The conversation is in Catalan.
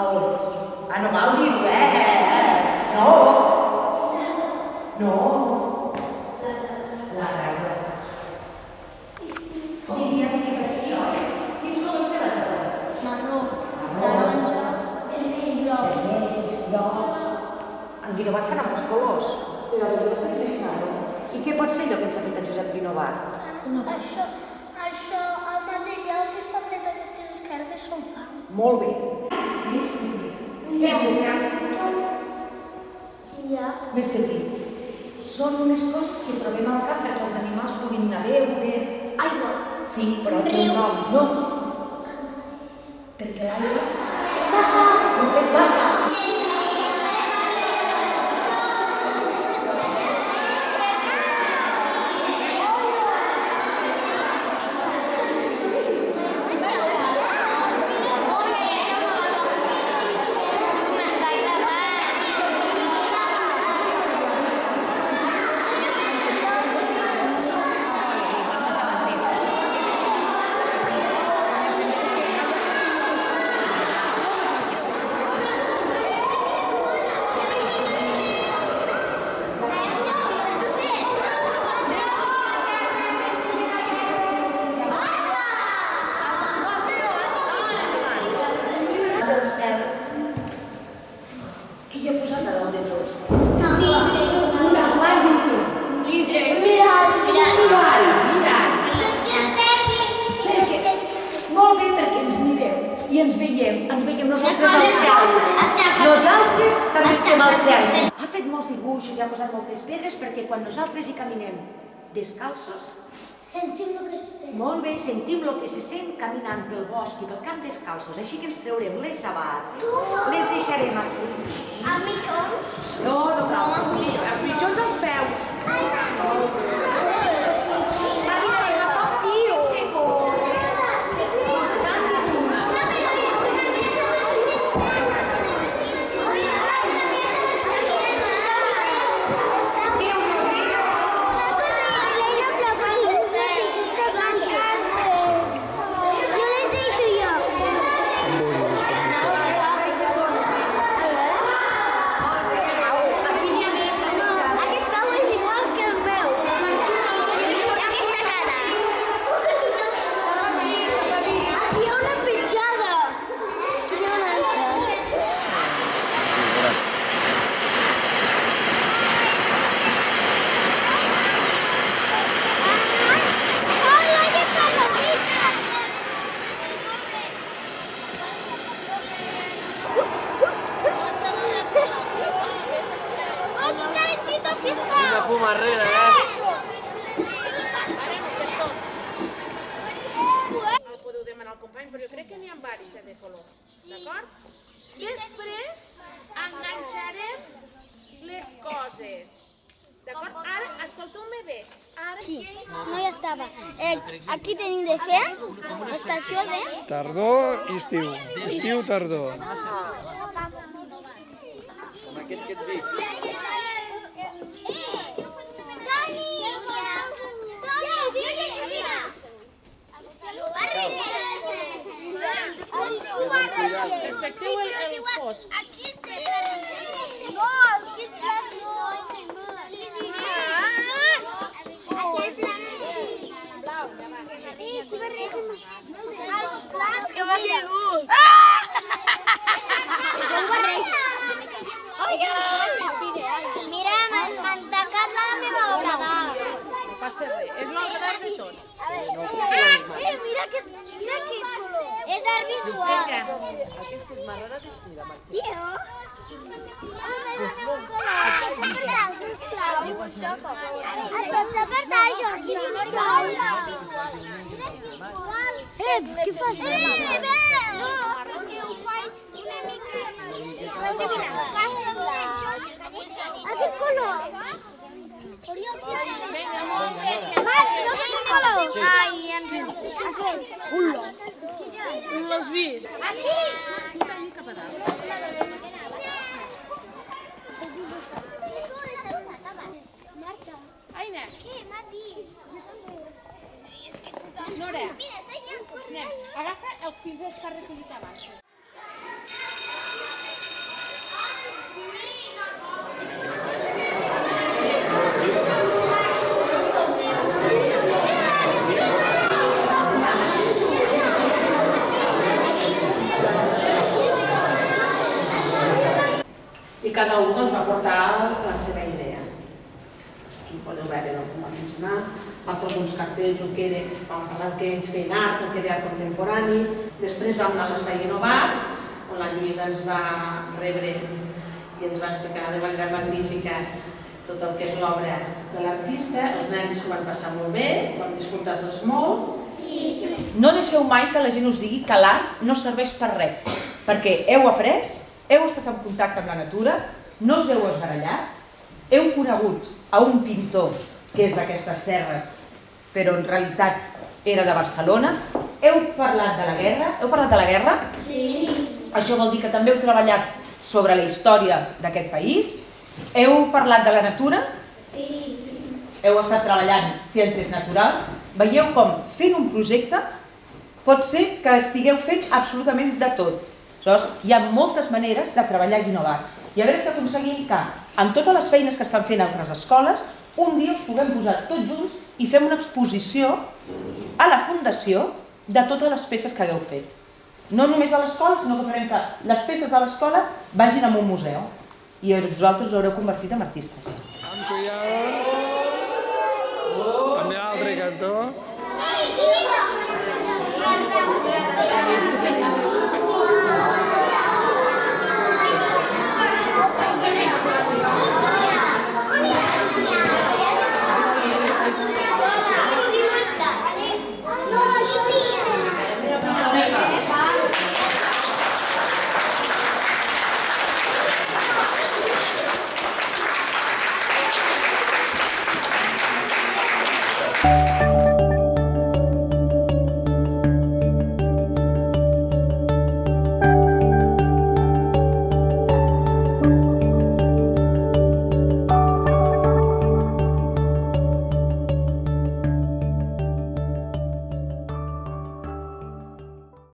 No val dir-ho, No. No. La rara. Diríem que és aquí, oi? Quins colors té la taula? Marró, taronja, vermell, groc. Vermells, grocs. En Guinovar fan molts colors. La veritat és que és. I què pot ser allò que ens ha fet en Josep Guinovar? Això, el material que està fet aquestes esquerdes són fang. Molt bé. Més petit. És més gran que tot. Ja. Més petit. Són unes coses que trobem al camp perquè els animals puguin anar bé o bé. Aigua. Sí, però té un nom. No. Perquè l'aigua... Passa. Passa. Qui hi ha posat a dalt de tots? Un aquari i un què? Mirall. Molt bé, perquè ens mireu i ens veiem nosaltres al cel. Nosaltres també estem al cel. Ha fet molts dibuixos i ha posat moltes pedres perquè quan nosaltres hi caminem descalços, Sentim el que es sent. molt bé, sentim el que se sent caminant pel bosc i pel camp descalços. Així que ens traurem les sabates, les deixarem aquí. El mitjons? No cal. Els mitjons als peus. Caminarem a poc sense por, buscant dibuixos. Una fumarrera, El podeu demanar al company, però jo crec que n'hi ha diversos de colors, d'acord? Després enganxarem les coses, d'acord? Ara, escolteu-me bé. Sí, no ja estava. Aquí tenim de fer estació de... Tardor i estiu. Estiu, tardor. Com aquest que et dic. Respecteu el fosc. Aquí no, aquí que m'ha caigut. Mira, m'han tacat la meva obra d'art. No passa res, és l'obra d'art de tots. Mira aquest color. És art visual. Aquesta és marrana d'estura, Marxi. Tio. Et pots apartar, Jordi? Què fas? No, perquè ho faig una mica... Aquest color. Max, no sé quin color. Ai, aquest. No l'has vist? Aquí. Aina, Què m'ha dit? Nora, Mira, anem. Agafa els 15 que has recollit abans. promocionar, vam fer alguns cartells, vam parlar que ells feien art, el que era art contemporani. Després vam anar a l'Espai Innovar, on la Lluïsa ens va rebre i ens va explicar de manera magnífica tot el que és l'obra de l'artista. Els nens s'ho van passar molt bé, ho vam disfrutar tots molt. No deixeu mai que la gent us digui que l'art no serveix per res, perquè heu après, heu estat en contacte amb la natura, no us heu esgarellat, heu conegut a un pintor que és d'aquestes terres, però en realitat era de Barcelona, heu parlat de la guerra, heu parlat de la guerra? Sí. Això vol dir que també heu treballat sobre la història d'aquest país, heu parlat de la natura, Sí. heu estat treballant ciències naturals, veieu com fent un projecte pot ser que estigueu fent absolutament de tot. Aleshores, hi ha moltes maneres de treballar i innovar. I a veure si aconseguim que, amb totes les feines que estan fent altres escoles, un dia us puguem posar tots junts i fem una exposició a la Fundació de totes les peces que hagueu fet. No només a l'escola, sinó que farem que les peces de l'escola vagin a un museu i vosaltres us haureu convertit en artistes. Amb cuidado. També a l'altre cantó. Hey,